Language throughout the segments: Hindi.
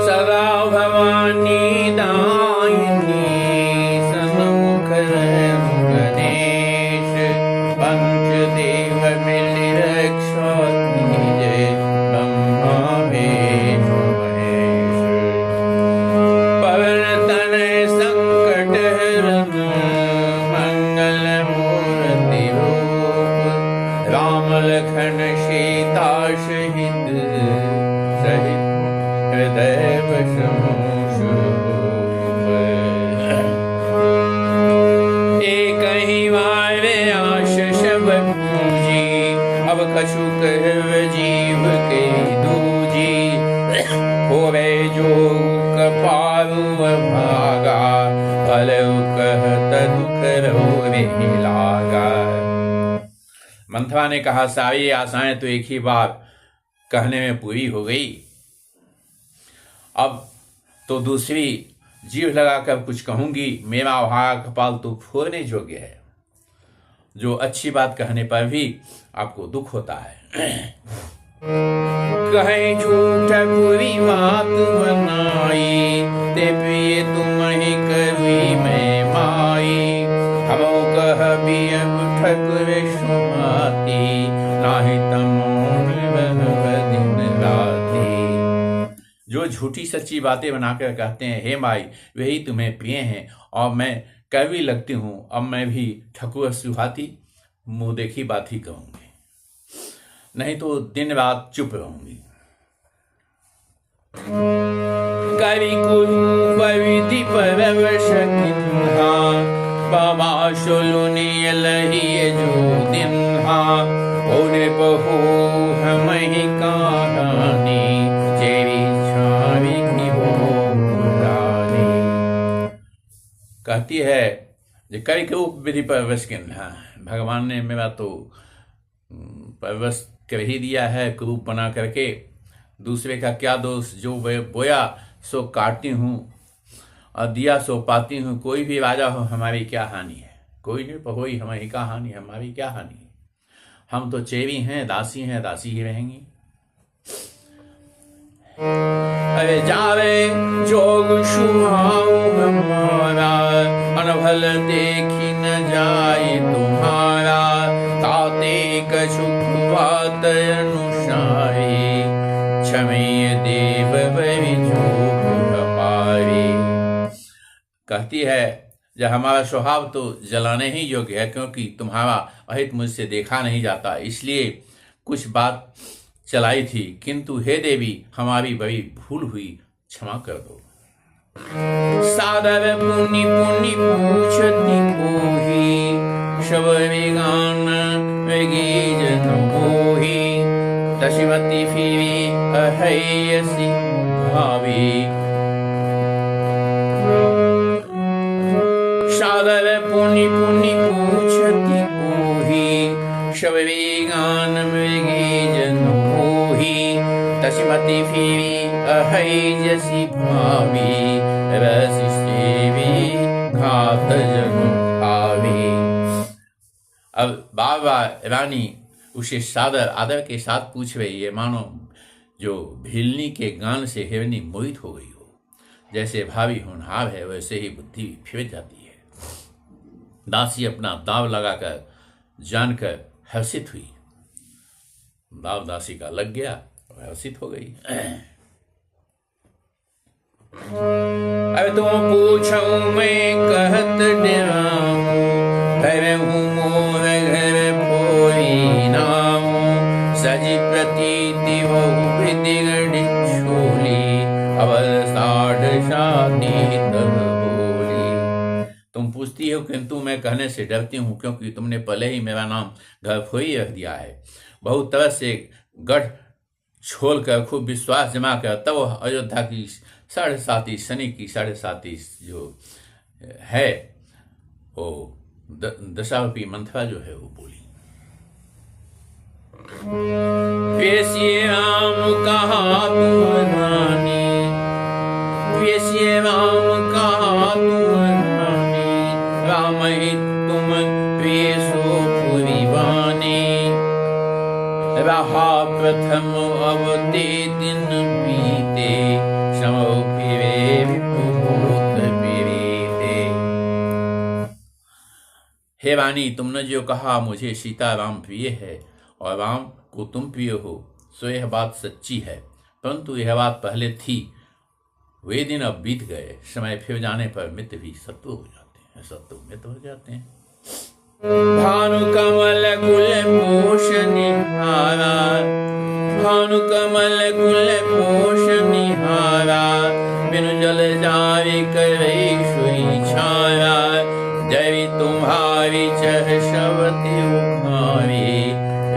सदा भवानी दायिनी सन्मुख गणेश पंचदेव मिल रक्षा कीजे ब्रह्मा विष्णु महेश पवन तनय संकट हरण मंगल मूर्ति रूप राम लखन सीता सहित हृदय एक ही वार आश शब पूजी अब कछु कह जीव के दूजी होवे जो कपालु भागा फल कहत दुख रे लागा। मंथवा ने कहा, सारी आशाएं तो एक ही बार कहने में पूरी हो गई, अब तो दूसरी जीभ लगाकर कुछ कहूंगी। मेरा भागा कपाल तो फोड़ने योग्य है। जो अच्छी बात कहने पर भी आपको दुख होता है। कहे झूठ बुरी बात बनाई ते प्रिय तुम ही करी मैं माई हमो कह भी ठकुर सुमाती नाही तमोन दिन राती। जो झूठी सच्ची बातें बनाकर कहते हैं, हे माई वही तुम्हें प्रिय हैं और मैं कड़वी लगती हूँ, अब मैं भी ठकुर सुहाती मुँह देखी बात ही कहूँगी, नहीं तो दिन रात चुप रहूंगी। कवि कुविधि परवश किन्हा बाबा सुलुनी लहिए जो दिन्हा ओने बहु हम ही कहानी चेरी छावी की वो पुरानी। कहती है जो कवि विधि परवश किन्हा, भगवान ने मेरा तो परवश कर ही दिया है क्रूप बना करके। दूसरे का क्या दोष, जो बोया सो काटती हूँ और दिया सो पाती हूँ। कोई भी राजा हो हमारी क्या हानि है, कोई नहीं पहोई हमारी क्या हानि, हमारी क्या हानि है। हम तो चेवी हैं, दासी ही रहेंगी। अरे जावे जोग सुहाऊ हमारा अनभल देखी न जाए तुम्हारा ताते कछु बात अनुसारी क्षमेय देव हमारी। कहती है जब हमारा स्वभाव तो जलाने ही योग्य है, क्योंकि तुम्हारा अहित मुझसे देखा नहीं जाता, इसलिए कुछ बात चलाई थी, किंतु हे देवी हमारी बड़ी भूल हुई, क्षमा कर दो। सादर पुनि पुनि पूछती कोही शब गान वेगी जन मोही दशमती फिरी अहयसी भावी। सादर पुनि पुनि पूछती कोही शब गान वेगी जन मोही दशमती फिरी अहयसी भावी रसिसेवी घात जन आवी। अब बाबा रानी उसे सादर आदर के साथ पूछ रही है, मानो जो भीलनी के गान से हिरनी मोहित हो गई हो। जैसे भावी होनहार है वैसे ही बुद्धि फिर जाती है। दासी अपना दाव लगाकर जानकर हर्षित हुई। दाव दासी का लग गया, हर्षित हो गई। अब तुम पूछो मैं कहत डराऊं, करहूं मोर घर भोई नाऊं सजी प्रतीति वो विदिगढ़ छोली अवल साढ़ शादी तब बोली। तुम पूछती हो किंतु मैं कहने से डरती हूँ, क्योंकि तुमने पहले ही मेरा नाम घर फोई रख दिया है। बहुत तरह से गढ़ छोड़ कर खूब विश्वास जमा कर तब अयोध्या की 7.5 शनि की 7.5 जो है वो दशावपी मंथरा जो है वो बोली। पेशिये राम कहा तुम रानी, पेशिये राम कहा तुम रानी, राम ही तुम प्रिय सो पुरी वानी। रहा प्रथम अवते दिन बीते, समो फिरे विपुभूत विरीते। हे वाणी, तुमने जो कहा मुझे सीता राम प्रिय है और राम को तुम प्रिय हो, सो यह बात सच्ची है, परंतु यह बात पहले थी, वे दिन अब बीत गए। समय फिर जाने पर मित्र भी शत्रु हो जाते हैं, शत्रु मित्र हो जाते हैं। भानु कमल कुल पोष निहारा, भानु कमल कुल पोष निहारा, बिनु जल जावे करे सुई छाया, जय तुम्हारी चह शबति उखारी,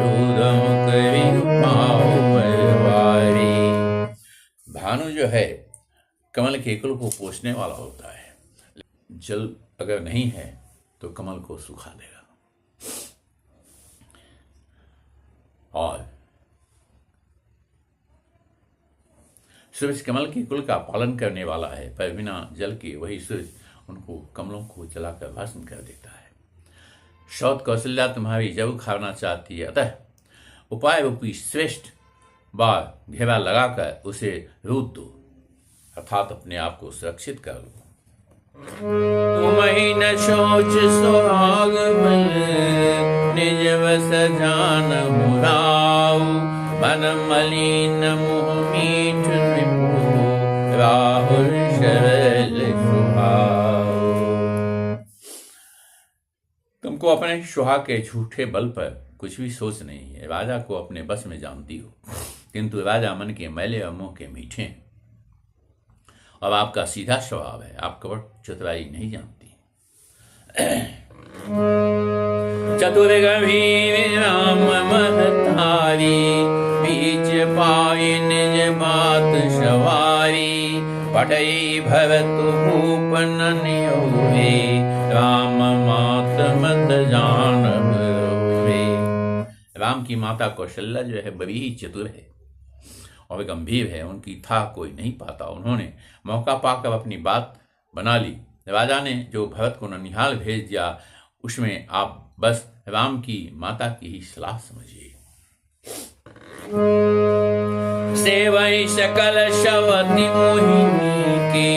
उदम करी पाओ बलवारी। भानु जो है कमल के कुल को पोषने वाला होता है, जल अगर नहीं है तो कमल को सुखा देगा। और सूरज कमल के कुल का पालन करने वाला है, पर बिना जल के वही सूरज उनको कमलों को जलाकर भस्म कर देता है। सौत कौशल्या तुम्हारी जब खाना चाहती है, अतः उपाय रूपी श्रेष्ठ बार घेरा लगाकर उसे रूट दो, अर्थात अपने आप को सुरक्षित कर लो। तुम ही न सोच सुहाग बल, निज बस जान मुराऊ, मन मलिन मुह मीठ विभु, राहुल सरल सुहाऊ। तुमको अपने सुहाग के झूठे बल पर कुछ भी सोच नहीं है, राजा को अपने बस में जानती हो, किंतु राजा मन के मैले और मुंह के मीठे हैं। अब आपका सीधा स्वभाव है, आप कपट चतुराई नहीं जानती। चतुर गंभीर राम महतारी, बीच पाए निज बात सवारी, पटई भरत भूपन नियोरे, राम मात मत जानब रे। राम की माता कौशल्या जो है बड़ी ही चतुर है और गंभीर है, उनकी था कोई नहीं पाता। उन्होंने मौका पाकर अपनी बात बना ली। राजा ने जो भरत को ननिहाल भेज दिया, उसमें आप बस राम की माता की ही सलाह समझिए। सेवई सकल शवति मोहिनी के,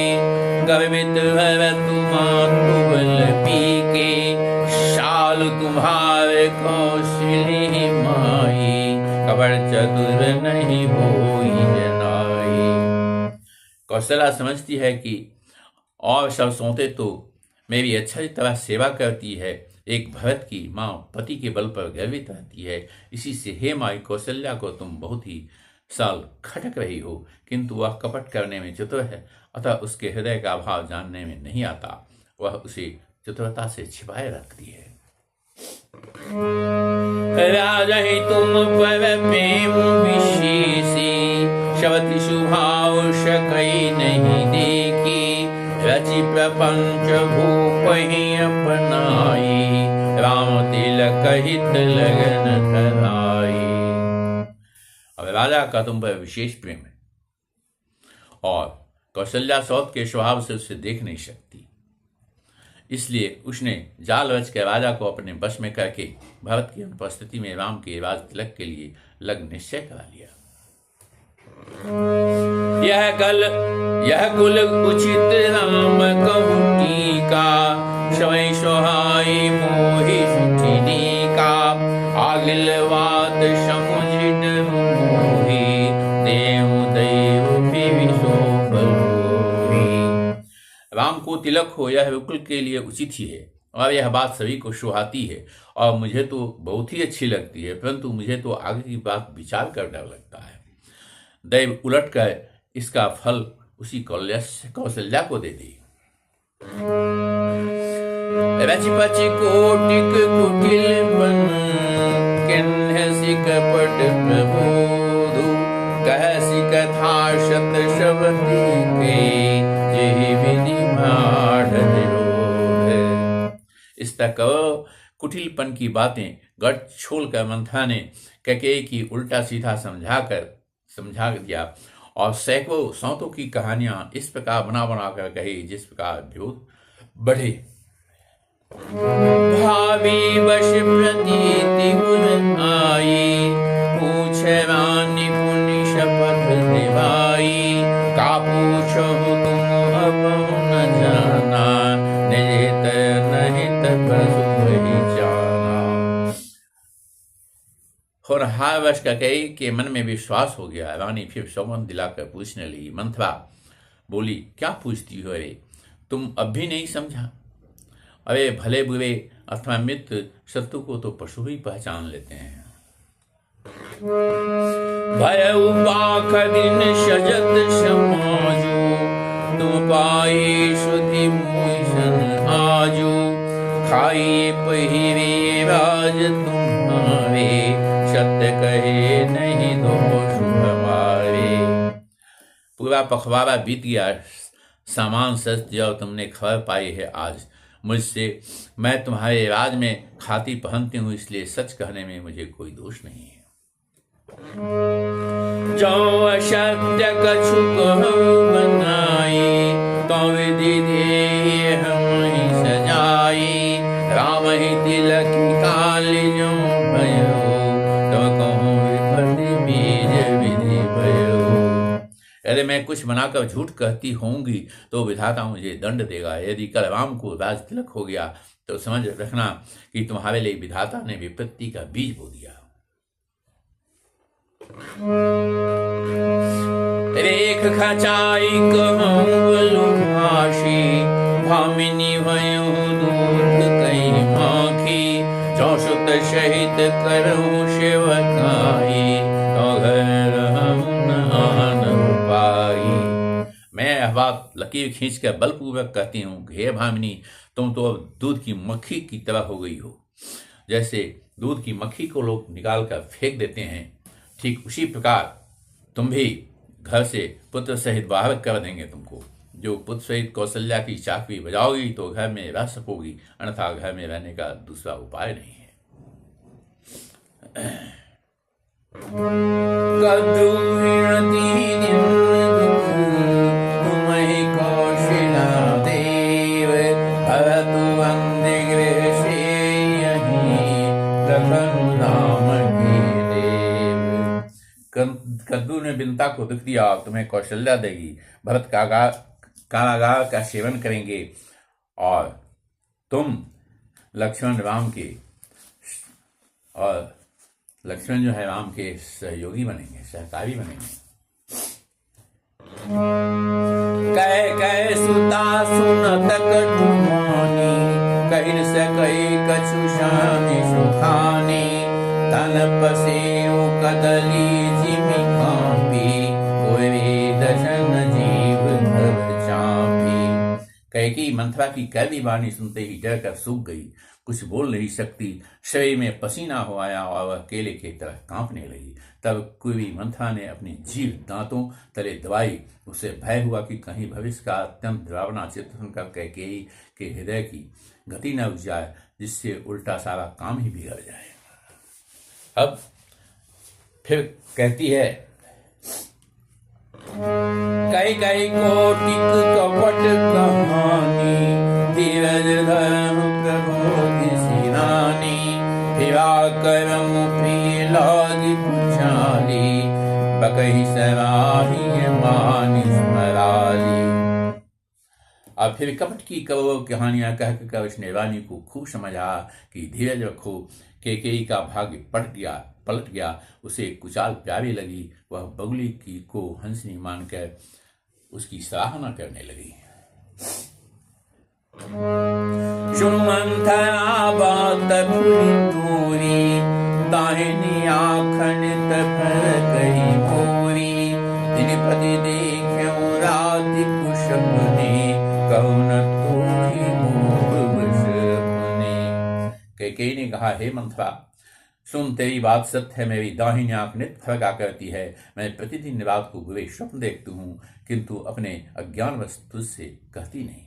गर्वित भरत मातु बल पीके, शाल तुम्हारे कौशली माई, कबर चतुर नहीं होई जनाई। कौशल्या समझती है कि और सब सौते तो मेरी अच्छी तरह सेवा करती है, एक भरत की माँ पति के बल पर गर्वित रहती है, इसी से हे माई कौशल्या को तुम बहुत ही साल खटक रही हो, किंतु वह कपट करने में चतुर है, अतः उसके हृदय का भाव जानने में नहीं आता, वह उसे चतुरता से छिपाए रखती है। राजा ही तुम पर प्रेम विशेषी, शबति सुभाव सकई नहीं देखी, रचि प्रपंच भूप ही अपनाई, राम तिलक हित लगन धराई। अब राजा का तुम पर विशेष प्रेम है और कौशल्या सौत के स्वभाव से उसे देख नहीं सकती, इसलिए उसने जाल रच के राजा को अपने बस में करके भरत की अनुपस्थिति में राम के राज तिलक के लिए लग्न निश्चय करा लिया। यह कुल उचित राम कहु टीका, स्वयं सोहाई मोहि सुठिनी का, आगिल बात समुझित मोहि, देव दैव विविशो बलोहि। राम को तिलक हो यह बिल्कुल के लिए उचित ही है और यह बात सभी को सुहाती है और मुझे तो बहुत ही अच्छी लगती है, परंतु मुझे तो आगे की बात विचार कर डर लगता है। दैव उलट कर इसका फल उसी कौशल्या को दे दी। रच पच कोटिक कुटिल बन, किन्हसि कपट प्रबोधु, कहसि कथा शत शबति के, जेहि विधि बाढ़ निरोध। इस तक कुटिलपन की बातें गट छोल कर मंथा ने कैकेयी की उल्टा सीधा समझा दिया और सैकड़ों सौतों की कहानियां इस प्रकार बना कर कही जिस प्रकार विरोध बढ़े। भावी वश प्रतीति गुण आई, पूछ शैवानी पुनि शपथ निभाई, का पूछो तुम अब न जाना, निहित नहित प्रसुख ही जाना। होनहार कैकेयी के मन में विश्वास हो गया। रानी फिर सौगंध दिलाकर पूछने लगी। मंथरा बोली, क्या पूछती हो रे, तुम अब भी नहीं समझा? अरे भले बुरे अथवा मित्र शत्रु को तो पशु ही पहचान लेते हैं। भयउ बाख दिन सजत समाजू, तुम पाए सुधि मोशन आजू, खाइए पहिरे राज तुम्हारे, सत्य कहे नहीं दोष हमारे। पूरा पखवाड़ा बीत गया, सामान सच जाओ, तुमने खबर पाई है आज मुझसे। मैं तुम्हारे राज में खाती पहनती हूँ, इसलिए सच कहने में मुझे कोई दोष नहीं है। जो असत्य कछु कहु बनाई, तो विधि दे हम ही सजाई, राम ही तिलक काली जो भयो, तो कहूँ विपत्ति बीज विधि भयो। यदि मैं कुछ बनाकर झूठ कहती होंगी तो विधाता मुझे दंड देगा। यदि कल राम को राज तिलक हो गया तो समझ रखना कि तुम्हारे लिए विधाता ने विपत्ति का बीज बो दिया। रेख खचाई कहूँ भाषी, भामिनी भयो दूध कई माखी, चौसुत सहित करूँ शिवकाई, तो घर मैं यह बात लकीर खींचकर बलपूर्वक कहती हूँ, हे भामिनी, तुम तो अब दूध की मक्खी की तरह हो गई हो। जैसे दूध की मक्खी को लोग निकाल कर फेंक देते हैं, ठीक उसी प्रकार तुम भी घर से पुत्र सहित बाहर कर देंगे तुमको। जो पुत्र सहित कौशल्या की चाकरी बजाओगी तो घर में रह सकोगी, अन्यथा घर में रहने का दूसरा उपाय नहीं है। कद्दू ने बिनता को दुख दिया, तुम्हें कौशल्या देगी। भरत कारागार का सेवन करेंगे और तुम लक्ष्मण जो है राम के सहयोगी बनेंगे, सहकारी बनेंगे। कह सुता सुनत कटुमानी, कहिन से कही कछु शानी सुखानी, तन पसेउ कदली जिमि कांपी, कोई दर्शन जीव धर चापी। कैकेयी मंथरा की कैदी वाणी सुनते ही डर कर सूख गई, कुछ बोल नहीं सकती। शरीर में पसीना हो आया और वह केले की तरह कांपने लगी। तब कुंती मंथरा ने अपनी जीभ दांतों तले दबाई। उसे भय हुआ कि कहीं भविष्य का अत्यंत डरावना चित्र सुनकर कैकेयी के हृदय की गति न रुक जाए, जिससे उल्टा सारा काम ही बिगड़ जाए। अब फिर कहती है, कई कई कोटिक कपट कहानी, धीरज धर्म प्रभु की सेनानी, फिरा करम प्रिय लागी पुचाली, बकही सराही मानी स्मराली। अब फिर कपट की करोड़ों कहानियां कहकर उसने रानी को खूब समझा कि धीरज रखो। कैकेयी का भाग्य पलट गया, उसे कुचाल प्यारी लगी। वह बगुली की को हंसनी मानकर उसकी सराहना करने लगी। सुन मंथरा बात फूली तोरी, दाहिनी आखनित फर गई मोरी, दिन पति देखूं राति कुशपने, कहूं न तोरी मोह बस अपने। कैकेयी ने कहा, हे मंथरा, सुन, तेरी बात सत्य है। मेरी दाहिनी आंख नित फरका करती है। मैं प्रतिदिन रात को बुरे स्वप्न देखती हूँ, किंतु अपने अज्ञानवश तुझसे कहती नहीं।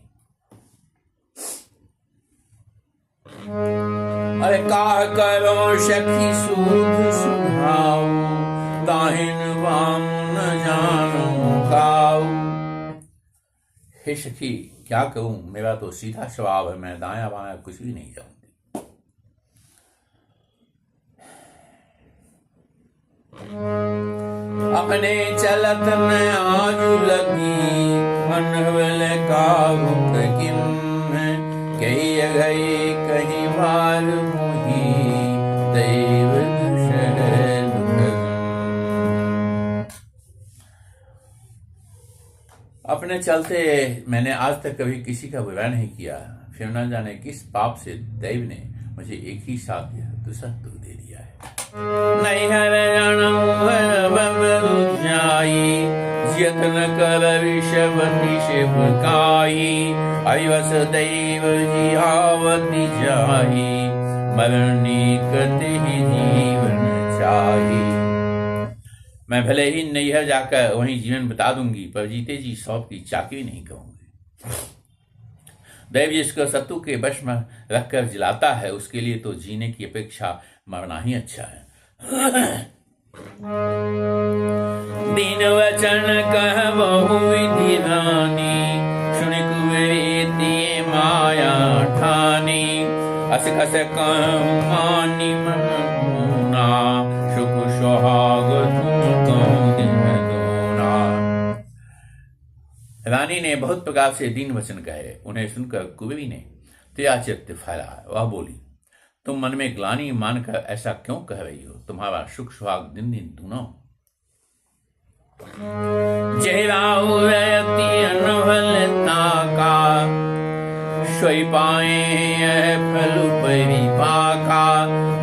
अरे काह करो सखी सूध सुहाऊ, दाहिन वाम न जानो काऊ। हे सखी, क्या कहूँ, मेरा तो सीधा स्वभाव है, मैं दाया बाया कुछ भी नहीं जानती। अपने चलत न आजु लगी मनवल काहुक किम कही गए कहीं बार मुही दैव दुषण अपने चलते मैंने आज तक कभी किसी का बुरा नहीं किया, फिर न जाने किस पाप से दैव ने मुझे एक ही साथ दूसरा दुख दे दिया है। नहीं जियत न कर विषवती शिवकाई अविवस दैव जियावती जाई मरणी कति जीवन चाही। मैं भले ही नैहर जाकर वहीं जीवन बता दूंगी, पर जीते जी सौंप की चाकी नहीं कहूंगी। दैव जिसको शत्रु के वश में रखकर जिलाता है, उसके लिए तो जीने की अपेक्षा मरना ही अच्छा है। दीन वचन कह बहु विधि रानी सुनि कुबेती माया ठानी अस कस कहूँ मानी मन मुना सुख सुहाग तुम कहूँ दिन दोना। रानी ने बहुत प्रकार से दीन वचन कहे, उन्हें सुनकर कुबेरी ने त्याचित्त फैला। वह बोली, तुम मन में ग्लानि मानकर ऐसा क्यों कह रही हो? तुम्हारा सुख सुहाग दिन दिन दूना हो। सोई पाए फल परिपाका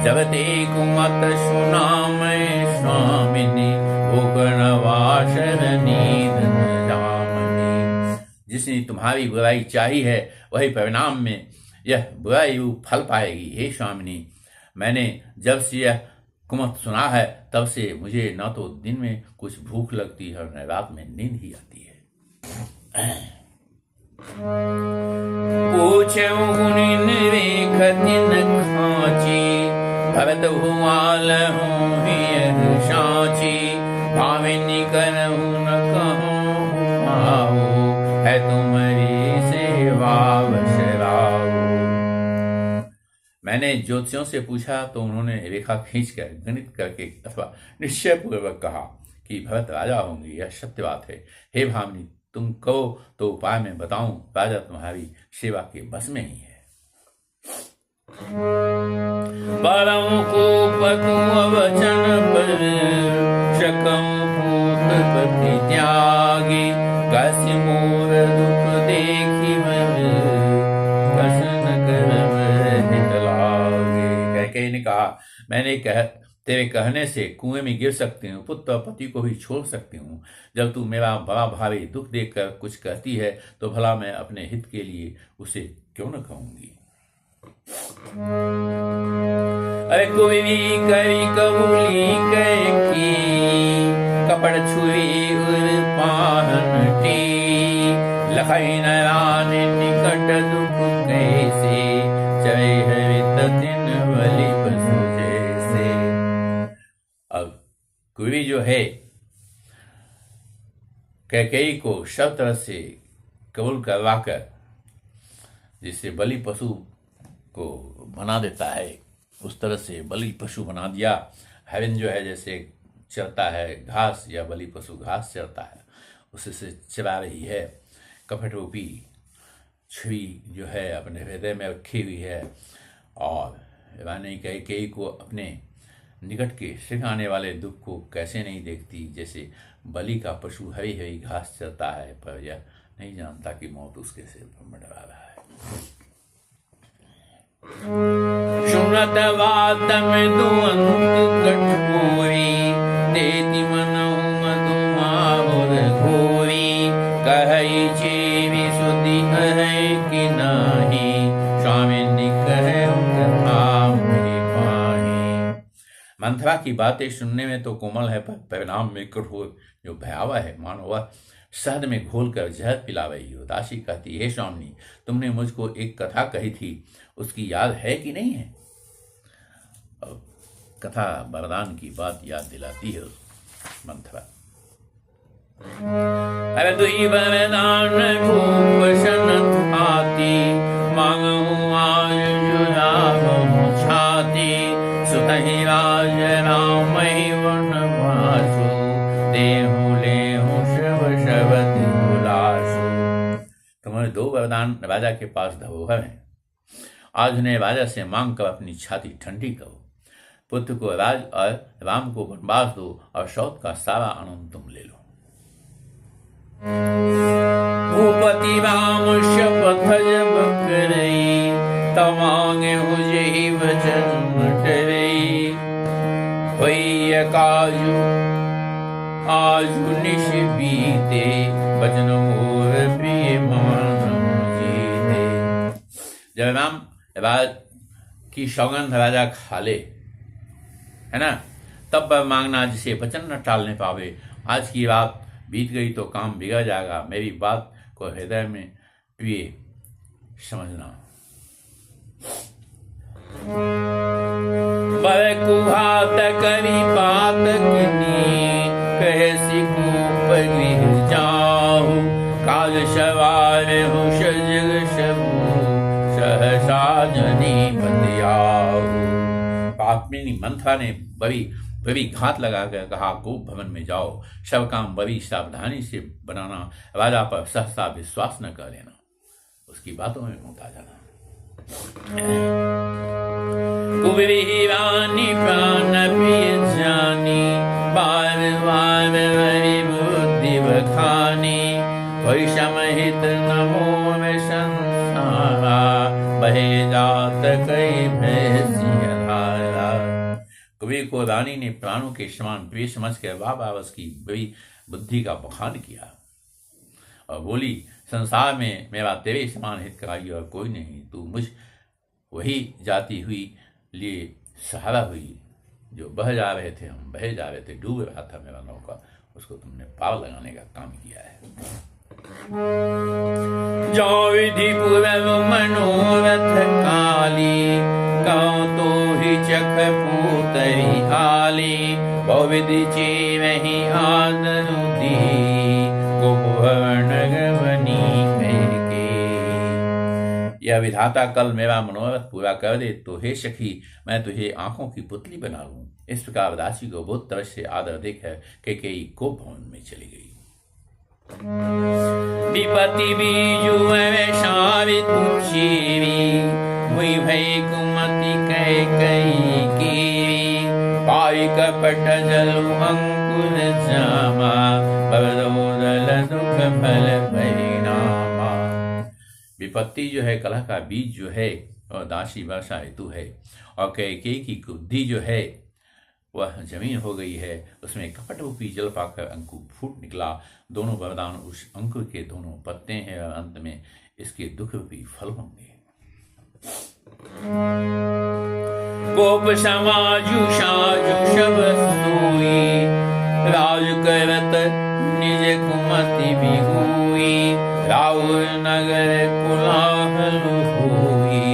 जब ते कुमत सुना मैं स्वामिनी जिसने तुम्हारी बुराई चाही है वही परिणाम में यह बुराई फल पाएगी। हे स्वामिनी, मैंने जब से यह कुमत सुना है तब से मुझे न तो दिन में कुछ भूख लगती है और न रात में नींद ही आती है। भरत भुआल भाविनी करहूँ न कहूँ है तुम्हारी सेवा बशराओ। मैंने ज्योतिषियों से पूछा तो उन्होंने रेखा खींचकर गणित करके अथवा निश्चय पूर्वक कहा कि भरत राजा होंगे। यह सत्य बात है। हे भामिनी, तुम कहो तो उपाय में बताऊं। राजा तुम्हारी सेवा के बस में ही है। परम को पतु वचन पर शकम भूत पति त्यागी कस्य मोर दुख देखी मन कसन करम हित लागे। कैकेयी ने कहा, मैंने तेरे कहने से कुएं में गिर सकती हूँ, पुत्र और पति को भी छोड़ सकती हूँ। जब तू मेरा बड़ा भारी दुख देखकर कुछ कहती है तो भला मैं अपने हित के लिए उसे क्यों न कहूंगी। अरे कोई भी करी कबूली की कपड़ छुई उर पाहन टी लखाई नारायण निकट दुख कैसे चले है दिन बलि पशु जैसे। अब कुबेरी जो है कैकेयी को सब तरह से कबूल करवाकर जिससे बलि पशु को बना देता है, उस तरह से बलि पशु बना दिया। हरिण जो है जैसे चरता है घास या बलि पशु घास चरता है, उससे चरा रही है। कपट रूपी छुरी जो है अपने हृदय में रखी हुई है और रानी कैकेयी को अपने निकट के शीघ्र आने वाले दुख को कैसे नहीं देखती। जैसे बलि का पशु हरी हरी घास चरता है पर यह नहीं जानता कि मौत उसके सिर पर मंडरा रहा है। सुनत बात में दुअंत कठोरी देती मनहु मधुमाहुर घोरी कहई चेवी सुधि है कि नाही स्वामिनी कहे मंथरा की बातें सुनने में तो कोमल है पर परिणाम में कठोर जो भयावह है, मानो वह शहद में घोलकर जहर पिला रही हो। दासी कहती, हे स्वामिनी, तुमने मुझको एक कथा कही थी, उसकी याद है कि नहीं है? और कथा वरदान की बात याद दिलाती है मंथरा। अरे दुई वरदान भूषण आती मांगू आयु छाती सुतहि राज राम वन भूले हूँ शिव शबद बुलासु। तुम्हारे 2 वरदान राजा के पास धरोहर हैं, आज उन्हें राजा से मांग कर अपनी छाती ठंडी करो। पुत्र को राज और राम को वनवास दो और शौत का सारा आनंद तुम ले लो। भूपति राम शपथ जब करई, तमांगे मुझे ही वचन डरई। भैया काजू आजू निश बीते, वचन मोर प्रिय मान जीते। जब राम राज की सौगंध राजा खा ले, है ना, तब वह मांगना जिसे वचन न टालने पावे। आज की रात बीत गई तो काम बिगड़ जाएगा, मेरी बात को हृदय में प्रिय समझना। बर कुघात करी पातकनी, कहे सिकूप गृह जाहु। काल सवार हूँ सजग सबू, सहसा जनी बतियाहु। पापमिनी मंथरा ने बड़ी घात लगाकर कहा, गोप भवन में जाओ, सब काम बड़ी सावधानी से बनाना, राजा पर सहसा विश्वास न कर लेना, उसकी बातों में मत आ जाना। कुबरी रानी प्राण प्रिय जानी, बार बार बड़ी बुद्धि बखानी। कोई समहित नमो में संसारा, बहे जात कई भैंसिया धारा। कबीर को रानी ने प्राणों के समान प्रिय समझ कर बाबा उसकी बड़ी बुद्धि का बखान किया और बोली, संसार में मेरा तेरे समान हितकारी और कोई नहीं। तू मुझ वही जाती हुई लिए सहारा हुई, जो बह जा रहे थे, हम बहे जा रहे थे, डूब रहा था मेरा नौका, उसको तुमने पार लगाने का काम किया है। जो विधि पूर्व मनोरथ काली, गाँव तो ही चख पूतरी आली। बहु विधि चेवहि आदरु दी, गोपभवन गवनी कह। यह विधाता कल मेरा मनोरथ पूरा कर दे तो हे सखी, मैं तुझे आंखों की पुतली बना लूं। इस प्रकार दासी को बहुत तरह से आदर देकर कैकेयी गोप भवन में चली गई। विपति बीजु शावित चीरी, हुई भई कुमति कैकेयी कीरी। पाई कपट जलु अंकुर जामा, बरदोदल दुख फल परिणामा। विपत्ति जो है, कलह का बीज जो है, और दासी वर्षा ऋतु है, और कैकेयी की बुद्धि जो है वह जमीन हो गई है। उसमें कपट रूपी जल पाकर अंकुर फूट निकला। दोनों वरदान उस अंकुर के दोनों पत्ते हैं और अंत में इसके दुख रूपी फल होंगे। गोप समाजु साजु सब सोई, राज करत निज कुमति बिहुई। राउर नगर कुलाहल होई,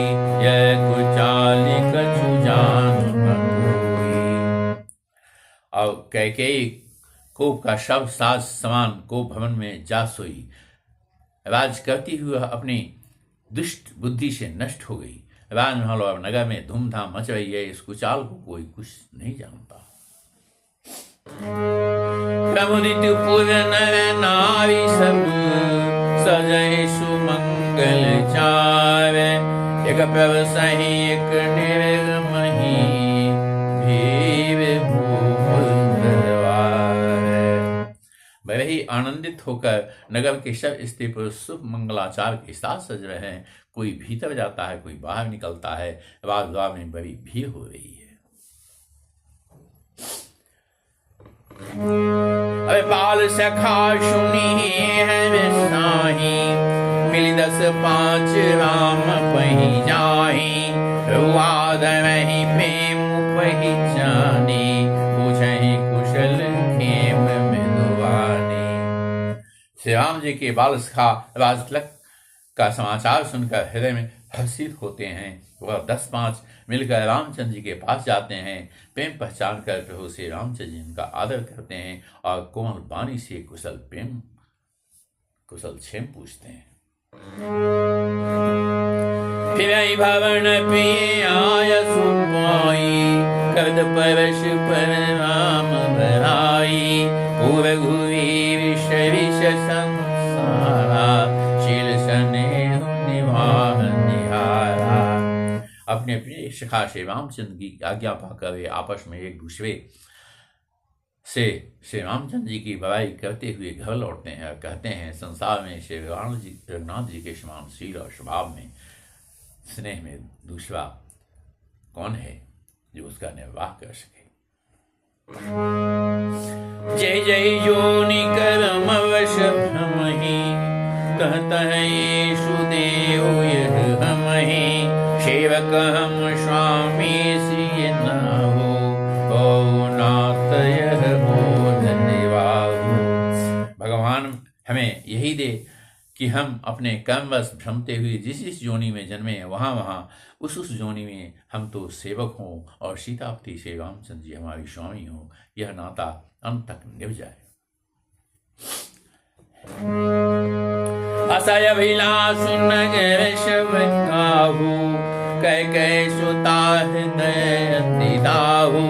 यह कुचाली कछु जान कोई। और कैकेयी कोप का शव साज समान कोप भवन में जा सोई। राज करती हुई अपनी दुष्ट बुद्धि से नष्ट हो गई। राजमहल और नगर में धूमधाम मच रही है, इस कुचाल को कोई कुछ नहीं जानता। प्रमुदितपुर नर नारी सब, सजय सुमंगल चार। एक प्रवसहि एक निर्मही, भीव भूप दरबार। बड़े ही आनंदित होकर नगर के सब स्त्री पुरुष शुभ मंगलाचार के साथ सज रहे हैं। कोई भीतर जाता है, कोई बाहर निकलता है। राजद्वार में बड़ी भीड़ हो रही है। अरे बाल सखा सुनी है साही, मिली 10-5 राम पही जाही। रुआद रही प्रेम पहचानी, पूछहि कुशल खेम में दुआनी। श्री राम जी के बाल सखा राजतिलक का समाचार सुनकर हृदय में हर्षित होते हैं। वह 10-5 मिलकर रामचंद्र जी के पास जाते हैं। प्रेम पहचान कर प्रभु श्री रामचंद्र जी उनका आदर करते हैं और कोमल वाणी से कुशल क्षेम पूछते हैं। फिर भवन प्रिय आय सुपाई, कद परश पर राम बराई। घूर घूरी विष विष संसारा, शील स्नेह निवाह निहारा। अपने प्रिय सखा श्री रामचंद्र की आज्ञा पाकर वे आपस में एक दूसरे से श्री रामचंद्र जी की बड़ाई करते हुए घर लौटते हैं और कहते हैं, संसार में श्री रघुनाथ जी के समान शील और स्वभाव में स्नेह में दूसरा कौन है जो उसका निर्वाह कर सके। जय जय जोनि करम अवश भ्रमहि, कहत येषु देव यह हमहि, सेवक हम स्वामी सिय नाहो, ओ नाथ यह बोधन निवाहु। भगवान हमें यही दे कि हम अपने कर्मवश भ्रमते हुए जिस जिस जोनी में जन्मे हैं वहाँ वहाँ उस जोनी में हम तो सेवक हों और सीतापति श्री रामचंद्र जी हमारी स्वामी हो, यह नाता अंत तक निभ जाए। असय अभिलाषु नगर शव काहू, कैकेयी सुता हृदय अति दाहू,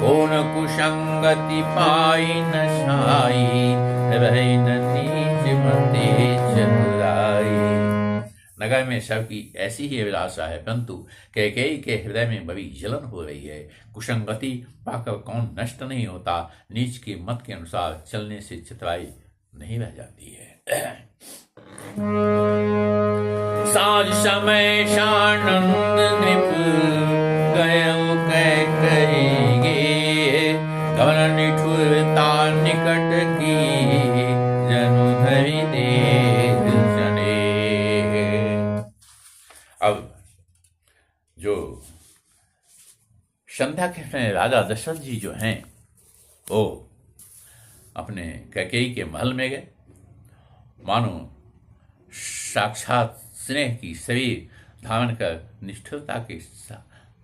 कौन कुसंगति पाई न साई, रही न नीच मते चतुराई। नगर में सब की ऐसी ही अभिलाषा है, परंतु कैकेयी के हृदय में बड़ी जलन हो रही है। कुसंगति पाकर कौन नष्ट नहीं होता, नीच के मत के अनुसार चलने से चतुराई नहीं रह जाती है। साँझ समय सानंद नृप गयो कैकेयी गे, कवन निठुरता निकट की, जनु धरि देख जने। अब जो संध्या के समय राजा दशरथ जी जो हैं वो अपने कैकेयी के महल में गए, मानो साक्षात स्नेह की शरीर धारण कर निष्ठुरता के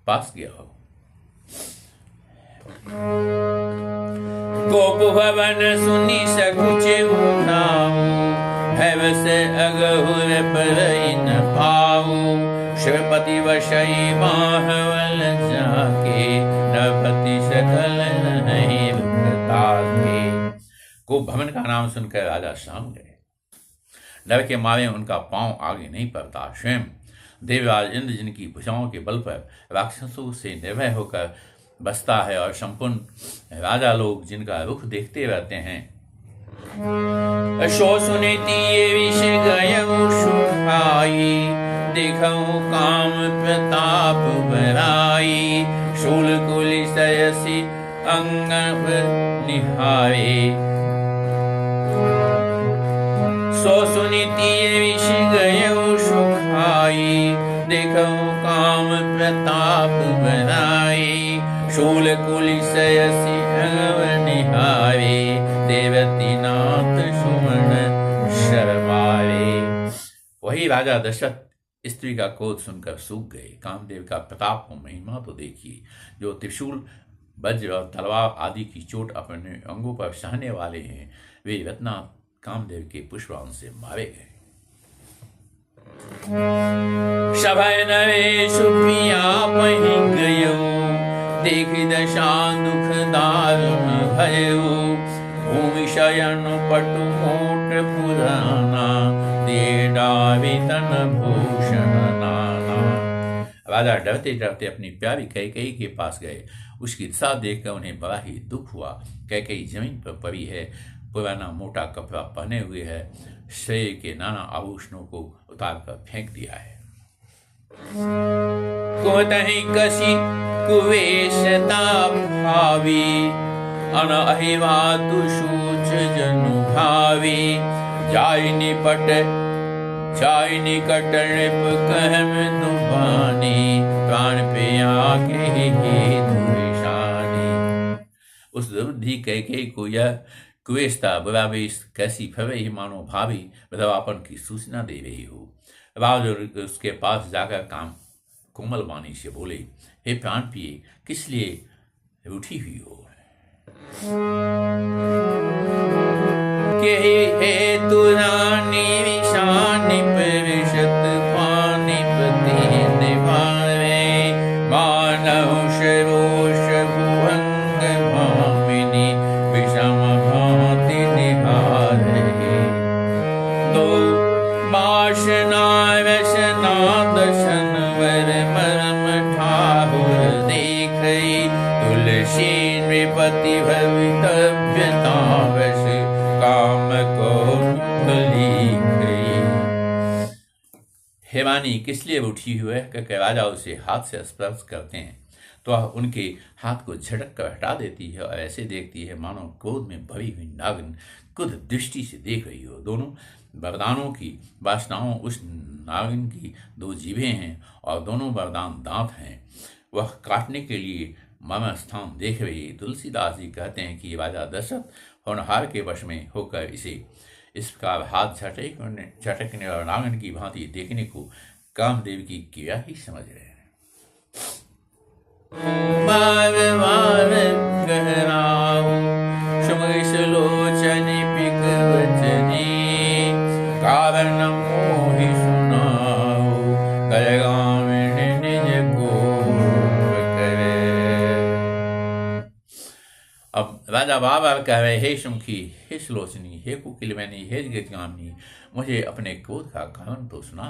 पास गया हो। गोप भवन सुनी सकुच उठाऊ, भैव से अगहुर पर न पाऊ, शिवपति वशई बाहवल जाके, नभति सकल नहीं रुकता के। गोप भवन का नाम सुनकर राजा शाम गए। डर के मारे उनका पांव आगे नहीं पड़ता। स्वयं देवराज इंद्र जिनकी भुजाओं के बल पर राक्षसों से निर्भय होकर बसता है और संपूर्ण राजा लोग जिनका रुख देखते रहते हैं। शो सुनीति ये विष गयऊ सुखाई, देखऊ काम प्रताप बराई, शूल कुलि सयसी अंग निहारे। सो सुनीति विष गयो सुखाई, देखऊ काम प्रताप बनाई, शूल कुलि सयसी अंग निहारे, देवती नाथ सुमन शर्माए। वही राजा दशरथ स्त्री का क्रोध सुनकर सूख गए। कामदेव का प्रताप और महिमा तो देखिए, जो त्रिशूल वज्र और तलवार आदि की चोट अपने अंगों पर सहने वाले हैं, वे रत्ना कामदेव के पुष्पबाण से मारे गए। सभय नरेश प्रिया पहि गयो, देख दशा दुख दारुण भयो, भूमि शयन पटु मोट पुराना, दे डावी तन भूषण नाना। राजा डरते डरते अपनी प्यारी कैकेयी के पास गए। उसकी दशा देखकर उन्हें बड़ा ही दुख हुआ। कैकेयी जमीन पर पड़ी है, पुराना मोटा कपड़ा पहने हुए है, शरीर के नाना आभूषणों को उतार कर फेंक दिया है। कोतहि कसी कुवेशता भावी, अन अहिवा दुसूच जनु भावी, जाय निकट नृप कहम दुबानी, प्राण पिया के दुशानी। उस दुर्बुद्धि कैकेयी को यह कुवेशता बुरावेश कैसी फवे मानो भाभी विधवापन की सूचना दे रही हो। राज उसके पास जाकर कोमल वाणी से बोले, हे प्राण पिए, किस लिए रूठी हुई हो? हे तुरानी विषानि परिषत पानी पति निवारे, मानव शरोष भुभंग भामिनी, विषम भाति निहारे। जनानी किस लिए उठी हुई है कि राजा उसे हाथ से स्पर्श करते हैं तो वह उनके हाथ को झटक कर हटा देती है और ऐसे देखती है मानो क्रोध में भरी हुई नागिन कुछ दृष्टि से देख रही हो। दोनों वरदानों की वासनाओं उस नागिन की दो जीभें हैं और दोनों वरदान दांत हैं। वह काटने के लिए मम स्थान देख रही। तुलसीदास जी कहते हैं कि राजा दशरथ होनहार के वश में होकर इस प्रकार हाथ झटकने और नागिन की भांति देखने को कामदेव की क्रिया ही समझ रहे हैं। बार बार गहराऊ सुमलोचन पिक वचनी कारण मोहि सुनाऊ करगामिन निज कोप करे। अब राजा बार बार कह रहे, हे सुमुखी, हे सुलोचनी, हे कुकिलवैनी, हे जगतगामिनी, मुझे अपने क्रोध का कारण तो सुना।